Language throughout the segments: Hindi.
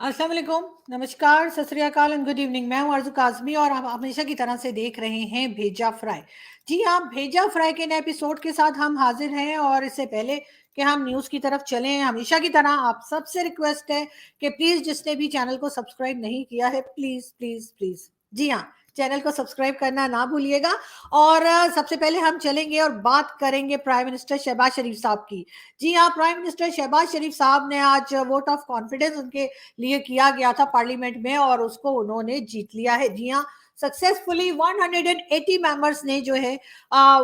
अस्सलाम वालेकुम, नमस्कार, सत श्री अकाल एंड गुड इवनिंग। मैं हूं आरज़ू काज़मी और आप हमेशा की तरह से देख रहे हैं भेजा फ्राई। जी हाँ, भेजा फ्राई के नए एपिसोड के साथ हम हाजिर हैं और इससे पहले कि हम न्यूज़ की तरफ चलें, हमेशा की तरह आप सबसे रिक्वेस्ट है कि प्लीज़ जिसने भी चैनल को सब्सक्राइब नहीं किया है, प्लीज़, प्लीज़, प्लीज़, जी हाँ, चैनल को सब्सक्राइब करना ना भूलिएगा। और सबसे पहले हम चलेंगे और बात करेंगे प्राइम मिनिस्टर शहबाज शरीफ साहब की। जी हाँ, प्राइम मिनिस्टर शहबाज शरीफ साहब ने आज वोट ऑफ कॉन्फिडेंस उनके लिए किया गया था पार्लियामेंट में और उसको उन्होंने जीत लिया है। जी हाँ, सक्सेसफुली 180 मेंबर्स ने जो है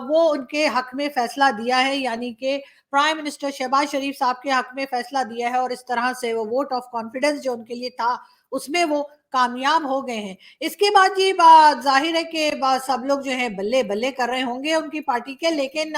वो उनके हक में फैसला दिया है, यानी कि प्राइम मिनिस्टर शहबाज शरीफ साहब के हक में फैसला दिया है और इस तरह से वो वोट ऑफ कॉन्फिडेंस जो उनके लिए था उसमें वो कामयाब हो गए हैं। इसके बाद ये बात जाहिर है कि सब लोग जो है बल्ले बल्ले कर रहे होंगे उनकी पार्टी के, लेकिन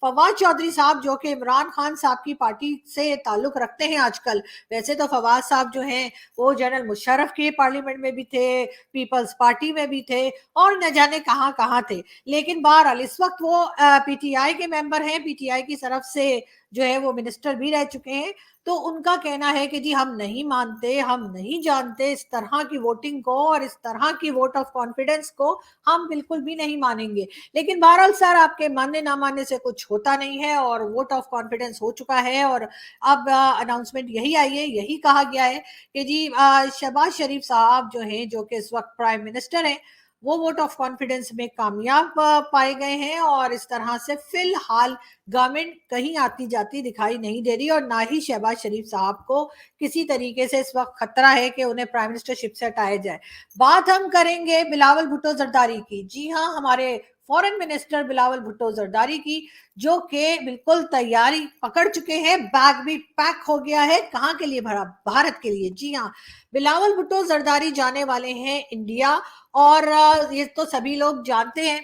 फवाद चौधरी साहब जो कि इमरान खान साहब की पार्टी से ताल्लुक रखते हैं आजकल। वैसे तो फवाद साहब जो हैं वो जनरल मुशर्रफ के पार्लियामेंट में भी थे, पीपल्स पार्टी में भी थे और न जाने कहाँ कहाँ थे। लेकिन बहरहाल इस वक्त वो पीटीआई के मेंबर हैं, पीटीआई की तरफ से जो है वो मिनिस्टर भी रह चुके हैं। तो उनका कहना है कि जी हम नहीं मानते, हम नहीं जानते इस तरह की वोटिंग को और इस तरह की वोट ऑफ कॉन्फिडेंस को हम बिल्कुल भी नहीं मानेंगे। लेकिन बहरहाल सर, आपके मानने ना मानने से कुछ होता नहीं है और वोट ऑफ कॉन्फिडेंस हो चुका है और अब अनाउंसमेंट यही आई है, यही कहा गया है कि जी शहबाज शरीफ साहब जो हैं, जो कि इस वक्त प्राइम मिनिस्टर हैं, वो वोट ऑफ कॉन्फिडेंस में कामयाब पाए गए हैं और इस तरह से फिलहाल गवर्नमेंट कहीं आती जाती दिखाई नहीं दे रही और ना ही शहबाज शरीफ साहब को किसी तरीके से इस वक्त खतरा है कि उन्हें प्राइम मिनिस्टरशिप से हटाया जाए। बात हम करेंगे बिलावल भुट्टो जरदारी की। जी हाँ, हमारे फॉरेन मिनिस्टर बिलावल भुट्टो जरदारी की, जो कि बिल्कुल तैयारी पकड़ चुके हैं, बैग भी पैक हो गया है। कहाँ के लिए भरा? भारत के लिए। जी हाँ, बिलावल भुट्टो जरदारी जाने वाले हैं इंडिया और ये तो सभी लोग जानते हैं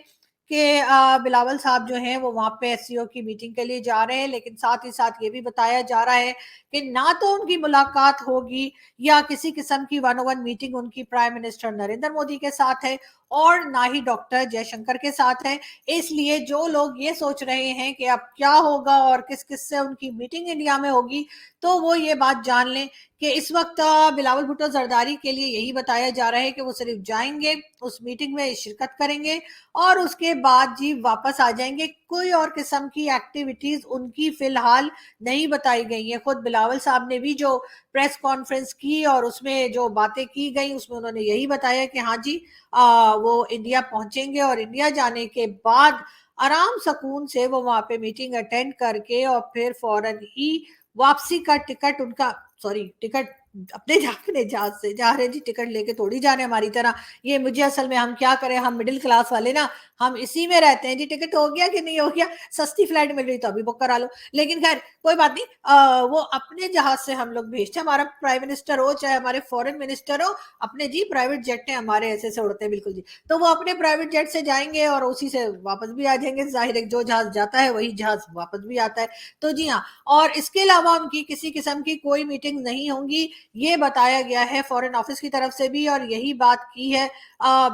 कि बिलावल साहब जो हैं वो वहाँ पे एससीओ की मीटिंग के लिए जा रहे हैं, लेकिन साथ ही साथ ये भी बताया जा रहा है कि ना तो उनकी मुलाकात होगी या किसी किस्म की वन ऑन वन मीटिंग उनकी प्राइम मिनिस्टर नरेंद्र मोदी के साथ है और ना ही डॉक्टर जयशंकर के साथ है। इसलिए जो लोग ये सोच रहे हैं कि अब क्या होगा और किस किस से उनकी मीटिंग इंडिया में होगी, तो वो ये बात जान लें कि इस वक्त बिलावल भुट्टो जरदारी के लिए यही बताया जा रहा है कि वो सिर्फ जाएंगे, उस मीटिंग में शिरकत करेंगे और उसके बाद जी वापस आ जाएंगे। कोई और किस्म की एक्टिविटीज उनकी फिलहाल नहीं बताई गई है। खुद बिलावल साहब ने भी जो प्रेस कॉन्फ्रेंस की और उसमें जो बातें की गई उसमें उन्होंने यही बताया कि हाँ जी वो इंडिया पहुंचेंगे और इंडिया जाने के बाद आराम सुकून से वो वहां पे मीटिंग अटेंड करके और फिर फौरन ही वापसी का टिकट उनका, सॉरी, टिकट अपने अपने जहाज से जा रहे जी, टिकट लेके थोड़ी जा रहे हमारी तरह। ये मुझे असल में, हम क्या करें, हम मिडिल क्लास वाले ना, हम इसी में रहते हैं जी। टिकट हो गया कि नहीं हो गया, सस्ती फ्लाइट मिल रही तो अभी बुक करा लो। लेकिन खैर कोई बात नहीं, वो अपने जहाज से हम लोग भेजते हैं। हमारा प्राइम मिनिस्टर हो चाहे हमारे फॉरेन मिनिस्टर हो, अपने जी प्राइवेट जेट है हमारे, ऐसे से उड़ते हैं बिल्कुल जी। तो वो अपने प्राइवेट जेट से जाएंगे और उसी से वापस भी आ जाएंगे। जाहिर है जो जहाज जाता है वही जहाज वापस भी आता है। तो जी हाँ, और इसके अलावा उनकी किसी किस्म की कोई मीटिंग नहीं होंगी, ये बताया गया है फॉरेन ऑफिस की तरफ से भी और यही बात की है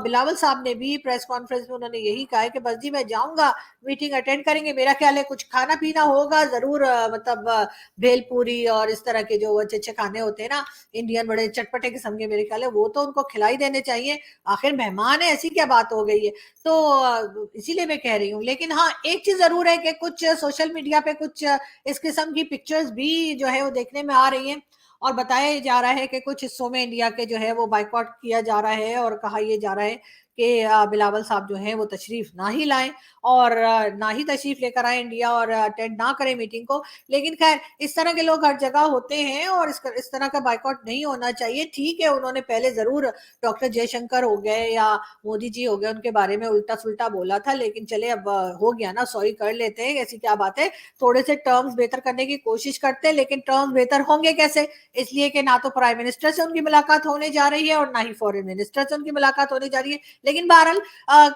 बिलावल साहब ने भी प्रेस कॉन्फ्रेंस में। उन्होंने यही कहा है कि बस जी मैं जाऊंगा, मीटिंग अटेंड करेंगे, मेरा ख्याल है कुछ खाना पीना होगा जरूर, मतलब भेलपूरी और इस तरह के जो अच्छे अच्छे खाने होते हैं ना इंडियन, बड़े चटपटे किस्म के, मेरे ख्याल है वो तो उनको खिलाई देने चाहिए। आखिर मेहमान है, ऐसी क्या बात हो गई है। तो इसीलिए मैं कह रही हूँ। लेकिन हाँ, एक चीज जरूर है कि कुछ सोशल मीडिया पे कुछ इस किस्म की पिक्चर्स भी जो है वो देखने में आ रही हैं और बताया जा रहा है कि कुछ हिस्सों में इंडिया के जो है वो बाइकआउट किया जा रहा है और कहा यह जा रहा है कि बिलावल साहब जो है वो तशरीफ ना ही लाएं और ना ही तशरीफ लेकर आए इंडिया और अटेंड ना करें मीटिंग को। लेकिन खैर इस तरह के लोग हर जगह होते हैं और इस तरह का बाइकआउट नहीं होना चाहिए। ठीक है, उन्होंने पहले जरूर डॉक्टर जयशंकर हो गए या मोदी जी हो गए, उनके बारे में उल्टा सुल्टा बोला था, लेकिन चले अब हो गया ना, सॉरी कर लेते हैं, ऐसी क्या बात है। थोड़े से टर्म्स बेहतर करने की कोशिश करते हैं, लेकिन टर्म्स बेहतर होंगे कैसे? इसलिए कि ना तो प्राइम मिनिस्टर से उनकी मुलाकात होने जा रही है और ना ही फॉरेन मिनिस्टर से उनकी मुलाकात होने जा रही है। लेकिन बहरहाल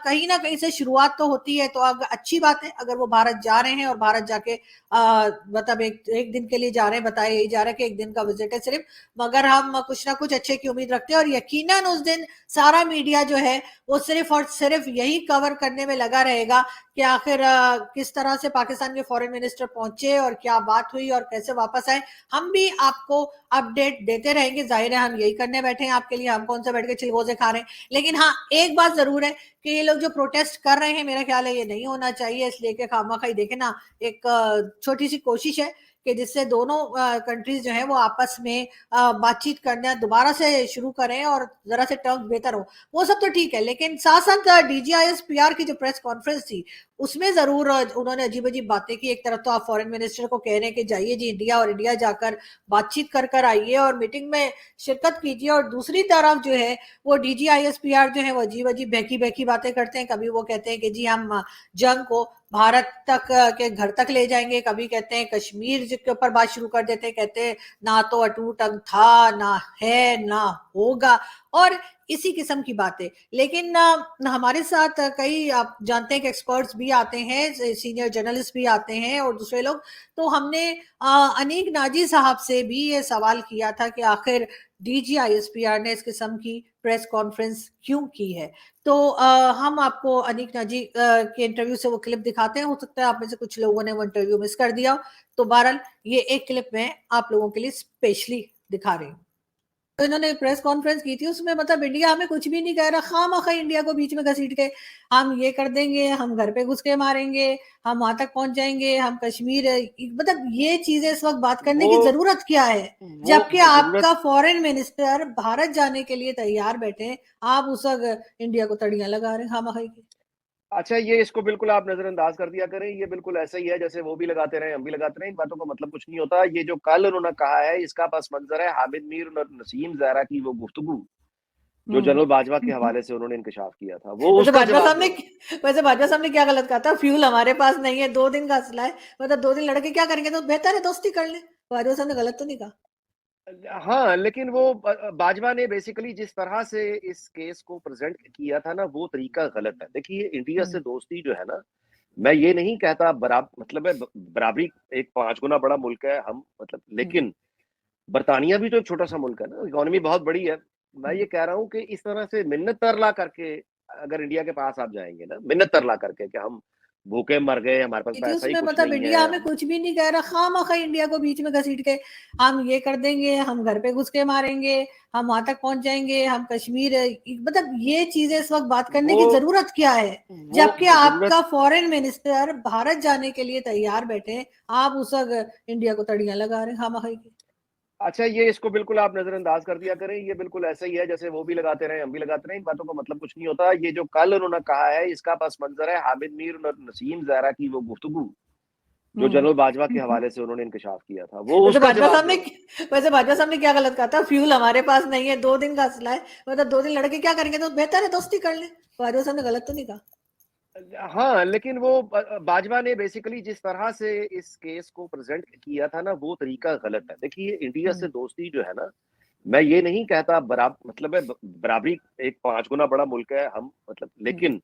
कहीं ना कहीं से शुरुआत तो होती है, तो अगर अच्छी बात है अगर वो भारत जा रहे हैं और भारत जाके मतलब एक दिन के लिए जा रहे हैं, बताया यही जा रहा है कि एक दिन का विजिट है सिर्फ, मगर हम कुछ ना कुछ अच्छे की उम्मीद रखते हैं और यकीनन उस दिन सारा मीडिया जो है वो सिर्फ और सिर्फ यही कवर करने में लगा रहेगा कि आखिर किस तरह से पाकिस्तान के फॉरेन मिनिस्टर पहुंचे और क्या बात हुई और कैसे वापस आए। हम भी आपको अपडेट देते रहेंगे। जाहिर है हम यही करने बैठे हैं आपके लिए, हम कौन सा बैठ के चिलगोजे खा रहे हैं। लेकिन हाँ, एक बात जरूर है कि ये लोग जो प्रोटेस्ट कर रहे हैं, मेरा ख्याल है ये नहीं होना चाहिए, इसलिए कि खामखा देखे ना, एक छोटी सी कोशिश है कि जिससे दोनों कंट्रीज जो है वो आपस में बातचीत करना दोबारा से शुरू करें और जरा से टर्म्स बेहतर हो। वो सब तो ठीक है, लेकिन साथ साथ DGIS-PR की जो प्रेस कॉन्फ्रेंस थी उसमें जरूर उन्होंने अजीब अजीब बातें की। एक तरफ तो आप फॉरेन मिनिस्टर को कह रहे हैं कि जाइए जी इंडिया, और इंडिया जाकर बातचीत कर कर आइए और मीटिंग में शिरकत कीजिए, और दूसरी तरफ जो है वो DGIS-PR जो है वो अजीब अजीब बहकी बहकी बातें करते हैं। कभी वो कहते हैं कि जी हम जंग को भारत तक के घर तक ले जाएंगे, कभी कहते हैं कश्मीर के ऊपर बात शुरू कर देते हैं, कहते हैं ना तो अटूट अंग था, ना है, ना होगा, और इसी किस्म की बातें। लेकिन हमारे साथ कई, आप जानते हैं कि एक्सपर्ट्स भी आते हैं, सीनियर जर्नलिस्ट भी आते हैं और दूसरे लोग। तो हमने अनीक नाजी साहब से भी ये सवाल किया था कि आखिर DGIS-PR ने इस किस्म की प्रेस कॉन्फ्रेंस क्यों की है। तो हम आपको अनीक नाजी के इंटरव्यू से वो क्लिप दिखाते हैं। हो सकता है आप में से कुछ लोगों ने वो इंटरव्यू मिस कर दिया। तो बहरहाल ये एक क्लिप मैं आप लोगों के लिए स्पेशली दिखा रही हूँ। तो इन्होंने प्रेस कॉन्फ्रेंस की थी, उसमें मतलब इंडिया हमें कुछ भी नहीं कह रहा, खामखा इंडिया को बीच में घसीट के हम ये कर देंगे, हम घर पे घुस के मारेंगे, हम वहां तक पहुंच जाएंगे, हम कश्मीर, मतलब ये चीजें इस वक्त बात करने की जरूरत क्या है, जबकि आपका फॉरेन मिनिस्टर भारत जाने के लिए तैयार बैठे, आप उस वक्त इंडिया को तड़ियां लगा रहे हैं खामखा की। अच्छा, ये इसको बिल्कुल आप नजरअंदाज कर दिया करें, ये बिल्कुल ऐसा ही है जैसे वो भी लगाते रहे हम भी लगाते रहे, इन बातों का मतलब कुछ नहीं होता। ये जो कल उन्होंने कहा है इसका पस मंजर है हामिद मीर और नसीम ज़हरा की वो गुफ्तगू जो जनरल बाजवा के हवाले से उन्होंने इंकशाफ किया था, वो वैसे उसका भाजपा जवाब साहब ने वैसे भाजपा साहब ने क्या गलत कहा था, फ्यूल हमारे पास नहीं है, 2 दिन का असला है, मतलब 2 दिन लड़के क्या करेंगे, तो बेहतर है दोस्ती कर ले। भाजपा साहब ने गलत तो नहीं कहा। हाँ, लेकिन वो बाजवा ने बेसिकली जिस तरह से इस केस को प्रेजेंट किया था ना, वो तरीका गलत है। देखिए, इंडिया से दोस्ती जो है ना, मैं ये नहीं कहता मतलब है बराबरी, एक 5 गुना बड़ा मुल्क है हम, मतलब, लेकिन बरतानिया भी तो एक छोटा सा मुल्क है ना, इकोनॉमी बहुत बड़ी है। मैं ये कह रहा हूँ कि इस तरह से मिन्नत तरला करके अगर इंडिया के पास आप जाएंगे ना, मिन्नत तरला करके कि हम भूखे मर गए, हमारे पास थी पैसा ही उसमें, कुछ मतलब नहीं इंडिया है, हमें कुछ भी नहीं कह रहा, खामखा इंडिया को बीच में घसीट के हम ये कर देंगे, हम घर पे घुस के मारेंगे, हम वहां तक पहुंच जाएंगे, हम कश्मीर, मतलब ये चीजें इस वक्त बात करने वो की जरूरत क्या है, वो जबकि जरूरत। आपका फॉरेन मिनिस्टर भारत जाने के लिए तैयार बैठे, आप उस वक्त इंडिया को तड़ियां लगा रहे हैं खामखा की। अच्छा, ये इसको बिल्कुल आप नजरअंदाज कर दिया करें, ये बिल्कुल ऐसा ही है जैसे वो भी लगाते रहे हम भी लगाते रहे, इन बातों का मतलब कुछ नहीं होता। ये जो कल उन्होंने कहा है इसका पस मंजर है हामिद मीर और नसीम ज़हरा की वो गुफ्तगू जो जनरल बाजवा के हवाले से उन्होंने इंकशाफ किया था, वो वैसे उसका भाजपा जवाब साहब ने दे रहा हूँ। वैसे भाजपा साहब ने क्या गलत कहा था, फ्यूल हमारे पास नहीं है, 2 दिन का असला है, मतलब 2 दिन लड़के क्या करेंगे, तो बेहतर है दोस्ती कर ले। भाजपा साहब ने गलत तो नहीं कहा। हाँ, लेकिन वो बाजवा ने बेसिकली जिस तरह से इस केस को प्रेजेंट किया था ना, वो तरीका गलत है। देखिए, इंडिया से दोस्ती जो है ना, मैं ये नहीं कहता मतलब है बराबरी, एक 5 गुना बड़ा मुल्क है हम, मतलब, लेकिन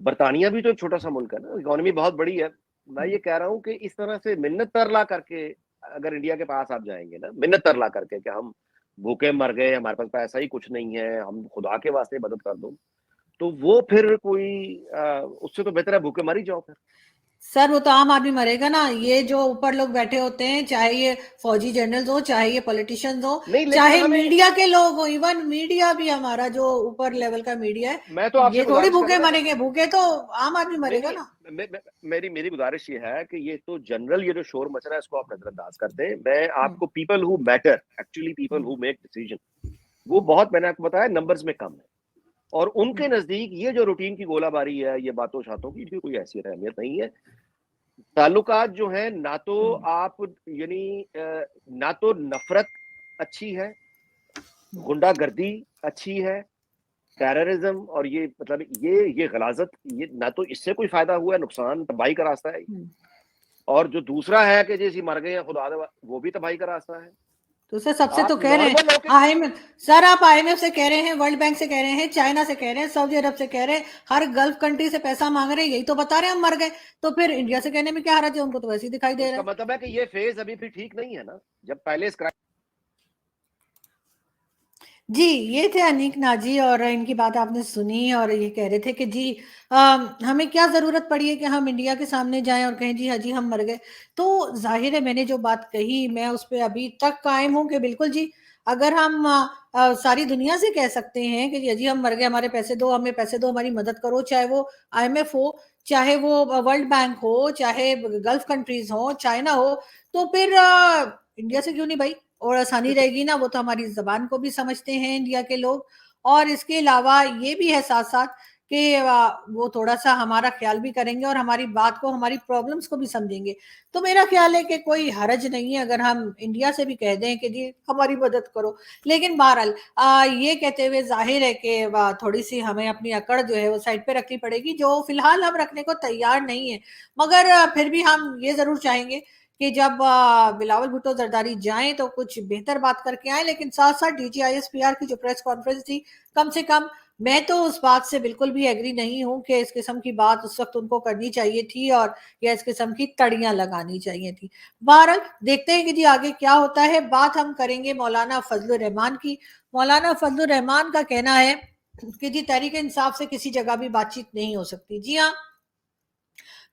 बरतानिया भी तो एक छोटा सा मुल्क है ना, इकोनॉमी बहुत बड़ी है। मैं ये कह रहा हूँ कि इस तरह से मिन्नत तरला करके अगर इंडिया के पास आप जाएंगे ना, मिन्नत तरला करके कि हम भूखे मर गए, हमारे पास पैसा ही कुछ नहीं है, हम खुदा के वास्ते मदद कर दो, तो वो फिर कोई उससे तो बेहतर है भूखे मर ही जाओ फिर। सर वो तो आम आदमी मरेगा ना, ये जो ऊपर लोग बैठे होते हैं, चाहे ये फौजी जनरल्स हो, चाहे ये पॉलिटिशियंस हो, नहीं, लेकिन चाहे हमें, मीडिया के लोग हो, इवन मीडिया भी हमारा जो ऊपर लेवल का मीडिया है, मैं तो आपसे ये थोड़ी गुजारिश कर भूखे रहा हूँ। मरेंगे, भूखे तो आम आदमी नहीं मरेगा नहीं, ना। मेरी मेरी गुजारिश ये है कि ये तो जनरल, ये जो शोर मच रहा है इसको आप नजरअंदाज करते हैं। मैं हम्म, आपको, people who matter, actually people hmm, who make decision, वो बहुत, मैंने आपको बताया, नंबर्स में कम है। और उनके हम्म, नजदीक ये जो रूटीन की गोलाबारी है, ये बातों शातों की, इनकी कोई हैसियत अहमियत नहीं है। ताल्लुकात जो है ना, तो हम्म, आप, यानी ना तो नफरत अच्छी है, गुंडागर्दी अच्छी है, टेररिज्म और ये, मतलब ये गलाजत, ये ना तो इससे कोई फायदा हुआ है, नुकसान तबाही का रास्ता है। हम्म। और जो दूसरा है कि जैसे मर गए हैं खुदा दे, वो भी तबाही का रास्ता है। तो सर सबसे तो आप कह रहे हैं नॉर्मल होके, IMF, सर आप IMF से कह रहे हैं, वर्ल्ड बैंक से कह रहे हैं, चाइना से कह रहे हैं, सऊदी अरब से कह रहे हैं, हर गल्फ कंट्री से पैसा मांग रहे हैं, यही तो बता रहे हैं हम मर गए, तो फिर इंडिया से कहने में क्या हरज है, उनको तो वैसे ही दिखाई तो दे रहा इसका है। मतलब है कि ये फेज अभी भी ठीक नहीं है ना, जब पहले इस जी, ये थे अनीक नाजी और इनकी बात आपने सुनी और ये कह रहे थे कि जी हमें क्या ज़रूरत पड़ी है कि हम इंडिया के सामने जाएँ और कहें जी हाँ जी, हम मर गए। तो ज़ाहिर है मैंने जो बात कही मैं उस पे अभी तक कायम हूँ कि बिल्कुल जी, अगर हम सारी दुनिया से कह सकते हैं कि जी हम मर गए, हमारे पैसे दो, हमें पैसे दो, हमारी मदद करो, चाहे वो आईएमएफ हो, चाहे वो वर्ल्ड बैंक हो, चाहे गल्फ कंट्रीज़ हों, चाइना हो, तो फिर इंडिया से क्यों नहीं भाई? और आसानी रहेगी ना, वो तो हमारी ज़बान को भी समझते हैं इंडिया के लोग और इसके अलावा ये भी है साथ-साथ कि वो थोड़ा-सा हमारा ख़्याल भी करेंगे और हमारी बात को, हमारी प्रॉब्लम्स को भी समझेंगे। तो मेरा ख़्याल है कि कोई हर्ज नहीं है अगर हम इंडिया से भी कह दें कि जी हमारी मदद करो। लेकिन बहरहाल ये कहते हुए ज़ाहिर है कि थोड़ी-सी हमें अपनी अकड़ जो है वो साइड पे रखनी पड़ेगी, जो फ़िलहाल हम रखने को तैयार नहीं है। मगर फिर भी हम ये ज़रूर चाहेंगे कि जब बिलावल भुट्टो जरदारी जाएँ तो कुछ बेहतर बात करके आएँ, लेकिन साथ-साथ डीजीआईएसपीआर की जो प्रेस कॉन्फ्रेंस थी, कम से कम मैं तो उस बात से बिल्कुल भी एग्री नहीं हूँ कि इस किस्म की बात उस वक़्त उनको करनी चाहिए थी और या इस किस्म की तड़ियाँ लगानी चाहिए थी। बहरहाल देखते हैं कि जी आगे क्या होता है। बात हम करेंगे मौलाना फज़लुर रहमान की। मौलाना फज़लुर रहमान का कहना है कि जी तहरीक-ए-इंसाफ से किसी जगह भी बातचीत नहीं हो सकती। जी हाँ,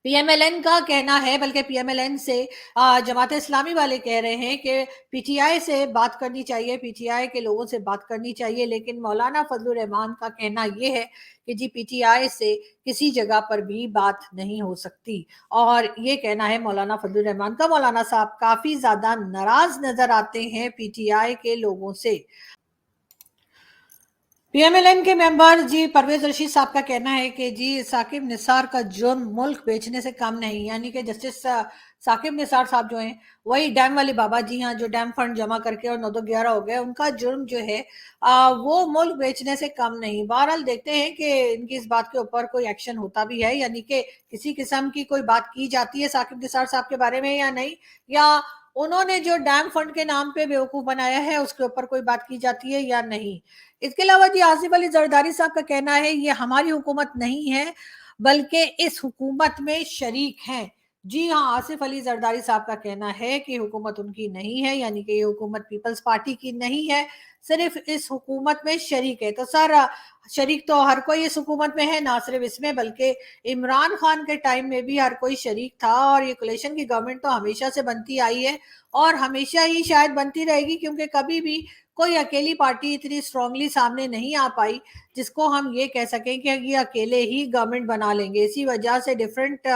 पीएमएलएन का कहना है, बल्कि पीएमएलएन से जमात इस्लामी वाले कह रहे हैं कि पीटीआई से बात करनी चाहिए, पीटीआई के लोगों से बात करनी चाहिए, लेकिन मौलाना फजलुर रहमान का कहना ये है कि जी पीटीआई से किसी जगह पर भी बात नहीं हो सकती और ये कहना है मौलाना फजलुर रहमान का। मौलाना साहब काफी ज्यादा नाराज नजर आते हैं पीटीआई के लोगों से। पीएमएलएन के मेंबर जी परवेज रशीद साहब का कहना है कि जी साकिब निसार का जुर्म मुल्क बेचने से कम नहीं, यानी कि जस्टिस साकिब निसार साहब जो हैं वही डैम वाले बाबा जी हाँ, जो डैम फंड जमा करके और 9-11 हो गए, उनका जुर्म जो है वो मुल्क बेचने से कम नहीं। बहरहाल देखते हैं कि इनकी इस बात के ऊपर कोई एक्शन होता भी है, यानी कि किसी किस्म की कोई बात की जाती है साकिब निसार साहब के बारे में या नहीं, या उन्होंने जो डैम फंड के नाम पे बेवकूफ बनाया है उसके ऊपर कोई बात की जाती है या नहीं। इसके अलावा जी आसिफ अली जरदारी साहब का कहना है ये हमारी हुकूमत नहीं है, बल्कि इस हुकूमत में शरीक हैं। जी हाँ, आसिफ अली जरदारी साहब का कहना है कि हुकूमत उनकी नहीं है, यानी कि ये हुकूमत पीपल्स पार्टी की नहीं है, सिर्फ इस हुकूमत में शरीक है। तो सर शरीक तो हर कोई इस हुकूमत में है, ना सिर्फ इसमें बल्कि इमरान खान के टाइम में भी हर कोई शरीक था और ये कोलेशन की गवर्नमेंट तो हमेशा से बनती आई है और हमेशा ही शायद बनती रहेगी, क्योंकि कभी भी कोई अकेली पार्टी इतनी स्ट्रांगली सामने नहीं आ पाई जिसको हम ये कह सकें कि ये अकेले ही गवर्नमेंट बना लेंगे। इसी वजह से डिफरेंट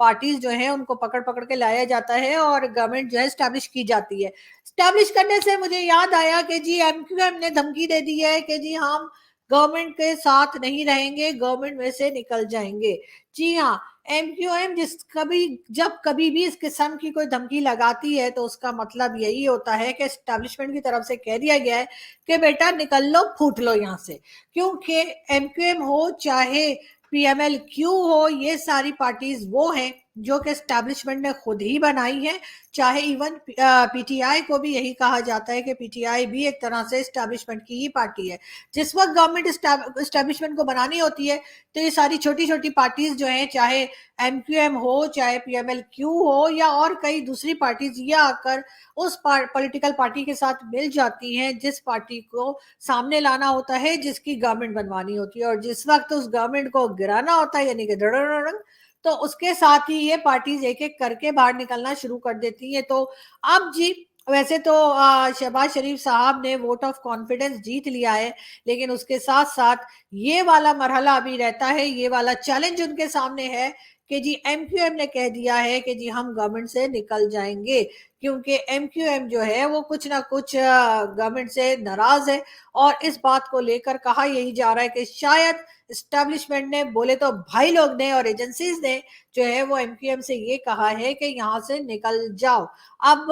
पार्टीज जो है उनको पकड़ पकड़ के लाया जाता है और गवर्नमेंट जो है स्टैब्लिश की जाती है। स्टैब्लिश करने से मुझे याद आया कि जी एमक्यूएम ने धमकी दे दी है कि जी हम गवर्नमेंट के साथ नहीं रहेंगे, गवर्नमेंट में से निकल जाएंगे। जी हाँ, एमक्यूएम जिस कभी जब कभी भी इस किस्म की कोई धमकी लगाती है तो उसका मतलब यही होता है कि एस्टेब्लिशमेंट की तरफ से कह दिया गया है कि बेटा निकल लो, फूट लो यहाँ से। क्योंकि एमक्यूएम हो चाहे पीएमएल क्यू हो, ये सारी पार्टीज वो हैं जो कि एस्टेब्लिशमेंट ने खुद ही बनाई है। चाहे इवन पीटीआई को भी यही कहा जाता है कि पीटीआई भी एक तरह से एस्टेब्लिशमेंट की ही पार्टी है। जिस वक्त गवर्नमेंट एस्टेब्लिशमेंट को बनानी होती है तो ये सारी छोटी छोटी पार्टीज जो हैं, चाहे एमक्यूएम हो, चाहे पीएमएल क्यू हो या और कई दूसरी पार्टीज, ये आकर उस पॉलिटिकल पार्टी के साथ मिल जाती हैं जिस पार्टी को सामने लाना होता है, जिसकी गवर्नमेंट बनवानी होती है और जिस वक्त उस गवर्नमेंट को गिराना होता है, यानी कि तो उसके साथ ही ये पार्टीज एक एक करके बाहर निकलना शुरू कर देती है। तो अब जी वैसे तो शहबाज शरीफ साहब ने वोट ऑफ कॉन्फिडेंस जीत लिया है, लेकिन उसके साथ साथ ये वाला मरहला अभी रहता है, ये वाला चैलेंज उनके सामने है कि जी एमक्यूएम ने कह दिया है कि जी हम गवर्नमेंट से निकल जाएंगे, क्योंकि एमक्यूएम जो है वो कुछ ना कुछ गवर्नमेंट से नाराज है और इस बात को लेकर कहा यही जा रहा है कि शायद एस्टेब्लिशमेंट ने, बोले तो भाई लोग ने और एजेंसीज ने जो है वो एमक्यूएम से ये कहा है कि यहाँ से निकल जाओ। अब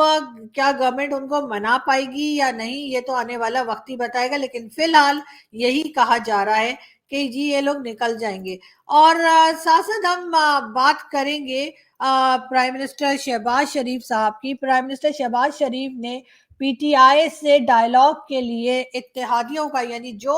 क्या गवर्नमेंट उनको मना पाएगी या नहीं, ये तो आने वाला वक्त ही बताएगा, लेकिन फिलहाल यही कहा जा रहा है कि जी ये लोग निकल जाएंगे। और साथ साथ हम बात करेंगे प्राइम मिनिस्टर शहबाज शरीफ साहब की। प्राइम मिनिस्टर शहबाज शरीफ ने पीटीआई से डायलॉग के लिए इत्तेहादियों का, यानी जो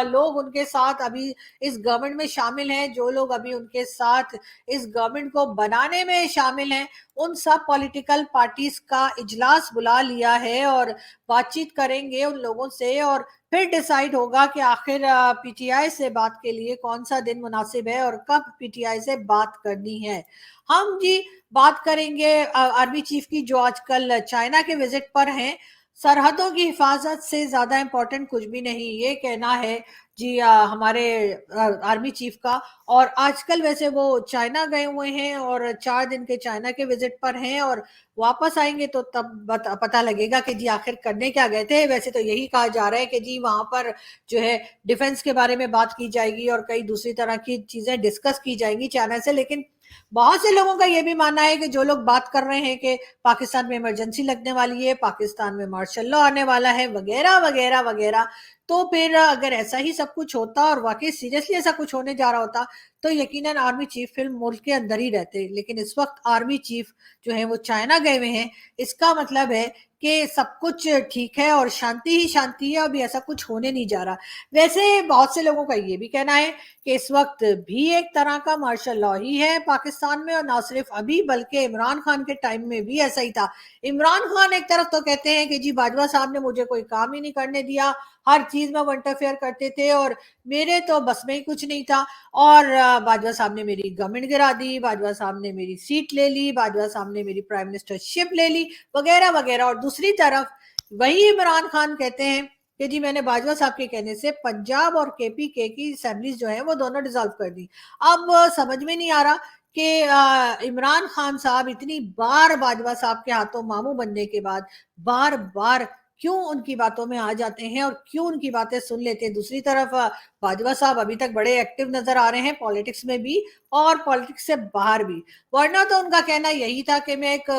लोग उनके साथ अभी इस गवर्नमेंट में शामिल हैं, जो लोग अभी उनके साथ इस गवर्नमेंट को बनाने में शामिल हैं, उन सब पॉलिटिकल पार्टीज का इजलास बुला लिया है और बातचीत करेंगे उन लोगों से और फिर डिसाइड होगा कि आखिर पीटीआई से बात के लिए कौन सा दिन मुनासिब है और कब पीटीआई से बात करनी है। हम जी बात करेंगे आर्मी चीफ की, जो आजकल चाइना के विजिट पर हैं। सरहदों की हिफाजत से ज्यादा इंपॉर्टेंट कुछ भी नहीं, ये कहना है जी हमारे आर्मी चीफ का। और आजकल वैसे वो चाइना गए हुए हैं और 4 दिन के चाइना के विजिट पर हैं और वापस आएंगे तो तब पता लगेगा कि जी आखिर करने क्या गए थे। वैसे तो यही कहा जा रहा है कि जी वहां पर जो है डिफेंस के बारे में बात की जाएगी और कई दूसरी तरह की चीजें डिस्कस की जाएंगी चाइना से। लेकिन बहुत से लोगों का यह भी मानना है कि जो लोग बात कर रहे हैं कि पाकिस्तान में इमरजेंसी लगने वाली है, पाकिस्तान में मार्शल लॉ आने वाला है, वगैरह वगैरह वगैरह, तो फिर अगर ऐसा ही सब कुछ होता और वाकई सीरियसली ऐसा कुछ होने जा रहा होता तो यकीनन आर्मी चीफ फिल्म मुल्क के अंदर ही रहते। लेकिन इस वक्त आर्मी चीफ जो है वो चाइना गए हुए हैं, इसका मतलब है कि सब कुछ ठीक है और शांति ही शांति है, अभी ऐसा कुछ होने नहीं जा रहा। वैसे बहुत से लोगों का ये भी कहना है कि इस वक्त भी एक तरह का मार्शल लॉ ही है पाकिस्तान में, और ना सिर्फ अभी बल्कि इमरान खान के टाइम में भी ऐसा ही था। इमरान खान एक तरफ तो कहते हैं कि जी बाजवा साहब ने मुझे कोई काम ही नहीं करने दिया, हर चीज में वो इंटरफेयर करते थे और मेरे तो बस में ही कुछ नहीं था, और बाजवा साहब ने मेरी गवर्नमेंट गिरा दी, बाजवा साहब ने मेरी सीट ले ली, बाजवा साहब ने मेरी प्राइम मिनिस्टरशिप ले ली, वगैरह वगैरह। और दूसरी तरफ वही इमरान खान कहते हैं कि जी मैंने बाजवा साहब के कहने से पंजाब और केपीके की असेंबलीज जो है वो दोनों डिसॉल्व कर दी। अब समझ में नहीं आ रहा कि इमरान खान साहब इतनी बार बाजवा साहब के हाथों मामू बनने के बाद बार बार क्यों उनकी बातों में आ जाते हैं और क्यों उनकी बातें सुन लेते हैं। दूसरी तरफ बाजवा साहब अभी तक बड़े एक्टिव नजर आ रहे हैं पॉलिटिक्स में भी और पॉलिटिक्स से बाहर भी, वरना तो उनका कहना यही था कि मैं एक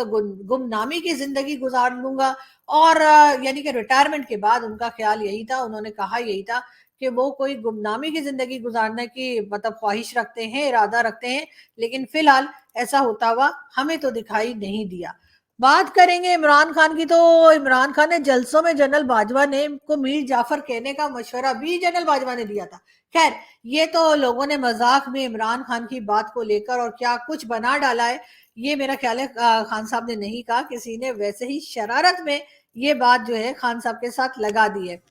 गुमनामी की जिंदगी गुजार लूंगा। और यानी कि रिटायरमेंट के बाद उनका ख्याल यही था, उन्होंने कहा यही था कि वो कोई गुमनामी की जिंदगी गुजारने की मतलब ख्वाहिश रखते हैं, इरादा रखते हैं। लेकिन फिलहाल ऐसा होता हुआ हमें तो दिखाई नहीं दिया। बात करेंगे इमरान खान की, तो इमरान खान ने जलसों में जनरल बाजवा ने को मीर जाफर कहने का मशवरा भी जनरल बाजवा ने दिया था। खैर ये तो लोगों ने मजाक में इमरान खान की बात को लेकर और क्या कुछ बना डाला है, ये मेरा ख्याल है खान साहब ने नहीं कहा, किसी ने वैसे ही शरारत में ये बात जो है खान साहब के साथ लगा दी है।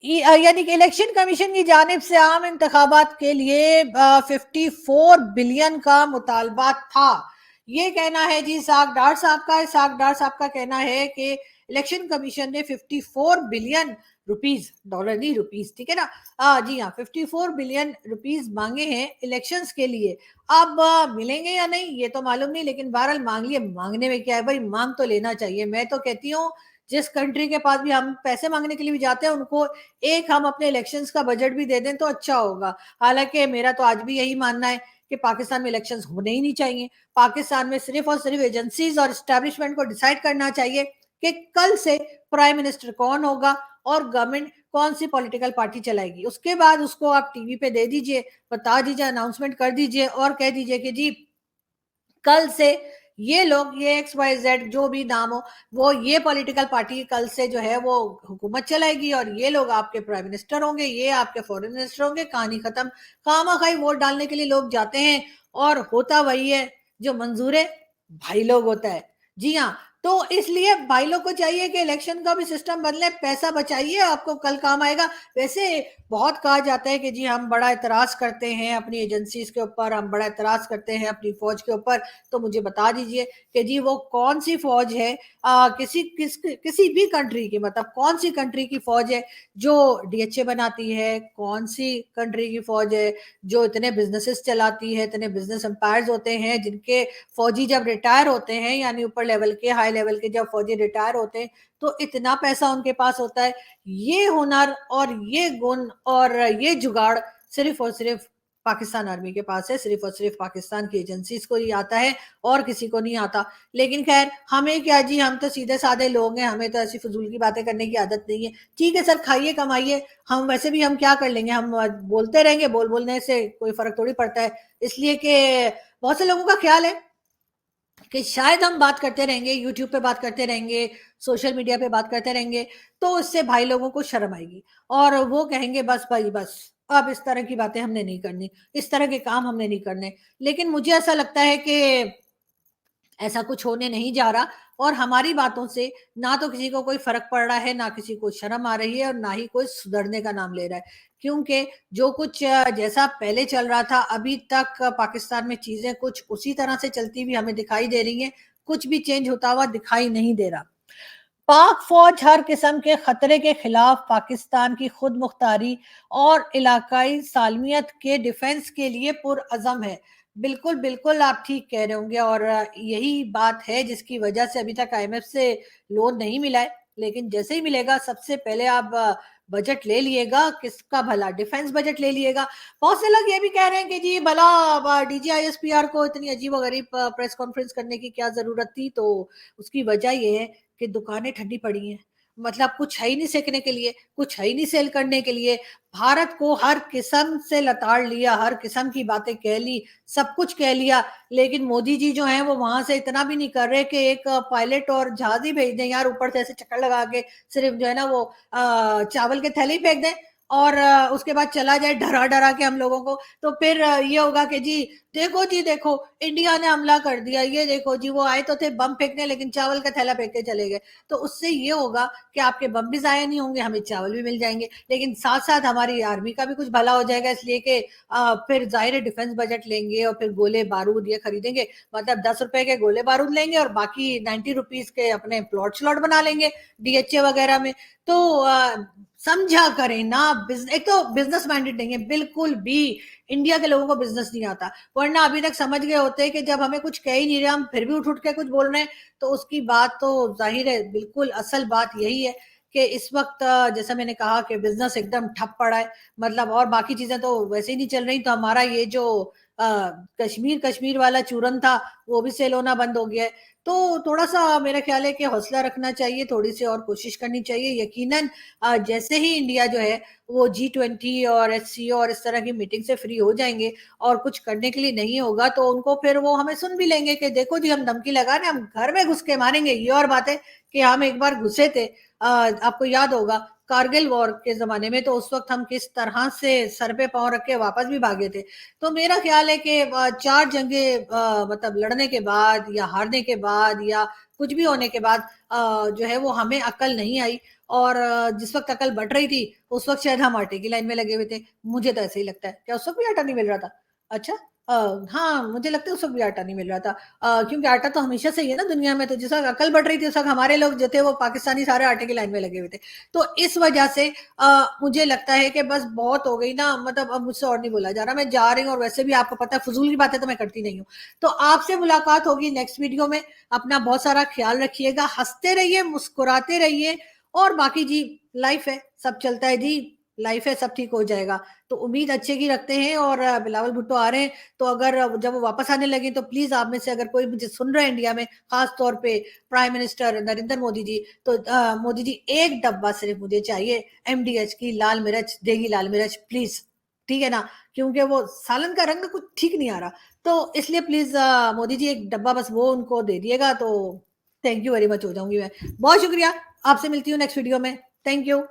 यानी कि इलेक्शन कमीशन की जानिब से आम इंतखाबात के लिए 54 बिलियन का मुतालबा था, ये कहना है जी इसाक डार साहब का। इसाक डार साहब का कहना है कि इलेक्शन कमीशन ने 54 बिलियन रुपीज, डॉलर नहीं रुपीज, ठीक है ना, जी हाँ 54 बिलियन रुपीज मांगे हैं इलेक्शंस के लिए। अब मिलेंगे या नहीं ये तो मालूम नहीं, लेकिन बहरहाल मांग लिए, मांगने में क्या है भाई, मांग तो लेना चाहिए। मैं तो कहती हूँ जिस कंट्री के पास भी हम पैसे मांगने के लिए भी जाते हैं उनको एक हम अपने इलेक्शंस का बजट भी दे दें तो अच्छा होगा। हालांकि मेरा तो आज भी यही मानना है कि पाकिस्तान में इलेक्शंस होने ही नहीं चाहिए। पाकिस्तान में सिर्फ और सिर्फ एजेंसीज और एस्टेब्लिशमेंट को डिसाइड करना चाहिए कि कल से प्राइम मिनिस्टर कौन होगा और गवर्नमेंट कौन सी पॉलिटिकल पार्टी चलाएगी। उसके बाद उसको आप टीवी पे दे दीजिए, बता दीजिए, अनाउंसमेंट कर दीजिए और कह दीजिए कि जी कल से ये लोग, ये एक्स वाई जेड जो भी नाम हो, वो ये पॉलिटिकल पार्टी कल से जो है वो हुकूमत चलाएगी और ये लोग आपके प्राइम मिनिस्टर होंगे, ये आपके फॉरेन मिनिस्टर होंगे, कहानी खत्म। खामाखाई वोट डालने के लिए लोग जाते हैं और होता वही है जो मंजूर है भाई लोग होता है। जी हाँ, तो इसलिए भाई लोग को चाहिए कि इलेक्शन का भी सिस्टम बदले, पैसा बचाइए, आपको कल काम आएगा। वैसे बहुत कहा जाता है कि जी हम बड़ा एतराज करते हैं अपनी एजेंसीज के ऊपर, हम बड़ा एतराज करते हैं अपनी फौज के ऊपर, तो मुझे बता दीजिए कि जी वो कौन सी फौज है, किसी भी कंट्री की, मतलब कौन सी कंट्री की फौज है जो डीएचए बनाती है, कौन सी कंट्री की फौज है जो इतने बिजनेसेस चलाती है, इतने बिजनेस एम्पायर्स होते हैं जिनके फौजी जब रिटायर होते हैं, यानी ऊपर लेवल के, हाई लेवल के जब फौजी रिटायर होते हैं तो इतना पैसा उनके पास होता है। ये हुनर और ये गुण और ये जुगाड़ सिर्फ और सिर्फ पाकिस्तान आर्मी के पास है, सिर्फ और सिर्फ पाकिस्तान की एजेंसीज को ही आता है और किसी को नहीं आता। लेकिन खैर हमें क्या जी, हम तो सीधे साधे लोग हैं, हमें तो ऐसी फजूल की बातें करने की आदत नहीं है। ठीक है सर, खाइए कमाइए, हम वैसे भी हम क्या कर लेंगे, हम बोलते रहेंगे, बोलने से कोई फर्क थोड़ी पड़ता है। इसलिए कि बहुत से लोगों का ख्याल है कि शायद हम बात करते रहेंगे, यूट्यूब पे बात करते रहेंगे, सोशल मीडिया पे बात करते रहेंगे, तो उससे भाई लोगों को शर्म आएगी और वो कहेंगे बस भाई बस, अब इस तरह की बातें हमने नहीं करनी, इस तरह के काम हमने नहीं करने। लेकिन मुझे ऐसा लगता है कि ऐसा कुछ होने नहीं जा रहा और हमारी बातों से ना तो किसी को कोई फ़र्क पड़ रहा है, ना किसी को शर्म आ रही है और ना ही कोई सुधरने का नाम ले रहा है। क्योंकि जो कुछ जैसा पहले चल रहा था, अभी तक पाकिस्तान में चीज़ें कुछ उसी तरह से चलती हुई हमें दिखाई दे रही हैं, कुछ भी चेंज होता हुआ दिखाई नहीं दे रहा। पाक फौज हर किस्म के खतरे के खिलाफ पाकिस्तान की खुद मुख्तारी और इलाकाई सालमियत के डिफेंस के लिए पुरअज़म है। बिल्कुल, बिल्कुल आप ठीक कह रहे होंगे और यही बात है जिसकी वजह से अभी तक आईएमएफ से लोन नहीं मिला है। लेकिन जैसे ही मिलेगा सबसे पहले आप बजट ले लिएगा, किसका भला? डिफेंस बजट ले लिएगा। बहुत से लोग ये भी कह रहे हैं कि जी भला डीजीआईएसपीआर को इतनी अजीब-ओ-गरीब प्रेस कॉन्फ्रेंस करने की क्या ज़रूरत थी? तो उसकी वजह ये है कि दुकानें ठंडी पड़ी हैं, मतलब कुछ है ही नहीं सेकने के लिए, कुछ है ही नहीं सेल करने के लिए। भारत को हर किस्म से लताड़ लिया, हर किस्म की बातें कह ली, सब कुछ कह लिया, लेकिन मोदी जी जो हैं वो वहां से इतना भी नहीं कर रहे कि एक पायलट और जहाज ही भेज दें यार, ऊपर से ऐसे चक्कर लगा के सिर्फ जो है ना वो चावल के थैले ही फेंक दें और उसके बाद चला जाए डरा डरा के हम लोगों को। तो फिर ये होगा कि जी देखो इंडिया ने हमला कर दिया, ये देखो जी वो आए तो थे बम फेंकने लेकिन चावल का थैला फेंक के चले गए। तो उससे ये होगा कि आपके बम भी ज़ाया नहीं होंगे, हमें चावल भी मिल जाएँगे, लेकिन साथ-साथ हमारी आर्मी का भी कुछ भला हो जाएगा इसलिए कि फिर ज़ाहिर है डिफेंस बजट लेंगे और फिर गोले-बारूद ये खरीदेंगे, मतलब ₹10 के गोले-बारूद लेंगे और बाकी ₹90 के अपने प्लॉट-श्लॉट बना लेंगे डीएचए वगैरह में। तो समझा करें ना, एक तो बिज़नेस माइंडेड नहीं है, बिल्कुल भी इंडिया के लोगों को बिज़नेस नहीं आता, वरना अभी तक समझ गए होते कि जब हमें कुछ कह ही नहीं रहे, हम फिर भी उठ-उठ के कुछ बोल रहे हैं, तो उसकी बात तो ज़ाहिर है बिल्कुल असल बात यही है कि इस वक़्त जैसा मैंने कहा कि बिज़नेस एकदम ठप पड़ा है, मतलब और बाकी चीज़ें तो वैसे ही नहीं चल रही, तो हमारा ये जो अ, कश्मीर वाला चूरन था, वो भी सेल होना बंद हो गया है। तो थोड़ा-सा मेरा ख़्याल है कि हौसला रखना चाहिए, थोड़ी-सी और कोशिश करनी चाहिए। यकीनन जैसे ही इंडिया जो है वो G20 और एचसीओ और इस तरह की मीटिंग से फ्री हो जाएँगे और कुछ करने के लिए नहीं होगा, तो उनको फिर वो हमें सुन भी लेंगे कि देखो जी हम धमकी लगा रहे हैं, हम घर में घुस के मारेंगे। ये और बात है कि हम एक बार घुसे थे, आपको याद होगा कारगिल वॉर के ज़माने में, तो उस वक़्त हम किस तरह से सर पे पाँव रख के वापस भी भागे थे। तो मेरा ख़्याल है कि 4 जंगें मतलब लड़ने के बाद या हारने के बाद या कुछ भी होने के बाद जो है वो हमें अकल नहीं आई और जिस वक़्त अकल बँट रही थी, उस वक़्त शायद हम आटे की लाइन में लगे हुए थे। मुझे तो ऐसे ही लगता है। क्या उस वक़्त भी आटा नहीं मिल रहा था? अच्छा अ, हाँ, मुझे लगता है उस वक़्त भी आटा नहीं मिल रहा था। क्योंकि आटा तो हमेशा से ही है ना दुनिया में, तो जिस वक़्त अकल बँट रही थी, उस वक़्त हमारे लोग जो थे वो पाकिस्तानी सारे आटे की लाइन में लगे हुए थे। तो इस वजह से मुझे लगता है कि बस बहुत हो गई ना, मतलब अब मुझसे और नहीं बोला जा रहा। मैं जा रही हूँ और वैसे भी आपको पता है फ़िज़ूल की बातें तो मैं करती नहीं हूँ। तो आपसे मुलाकात होगी नेक्स्ट वीडियो में। अपना बहुत सारा ख़्याल रखिएगा, हँसते रहिए, मुस्कुराते रहिए और बाकी जी लाइफ़ है, सब चलता है जी, लाइफ़ है, सब ठीक हो जाएगा। तो उम्मीद अच्छे की रखते हैं और बिलावल भुट्टो आ रहे हैं, तो अगर जब वो वापस आने लगे तो प्लीज़ आप में से अगर कोई मुझे सुन रहा है इंडिया में, ख़ास तौर पे प्राइम मिनिस्टर नरेंद्र मोदी जी, तो मोदी जी 1 डब्बा सिर्फ़ मुझे चाहिए एमडीएच की लाल मिर्च, देगी लाल मिर्च प्लीज़, ठीक है ना? क्योंकि वो सालन का रंग कुछ ठीक नहीं आ रहा। तो इसलिए प्लीज़ मोदी जी 1 डब्बा बस वो उनको दे दिएगा तो थैंक यू वेरी मच हो जाऊँगी मैं। बहुत शुक्रिया, आपसे मिलती हूँ नेक्स्ट वीडियो में। Thank you.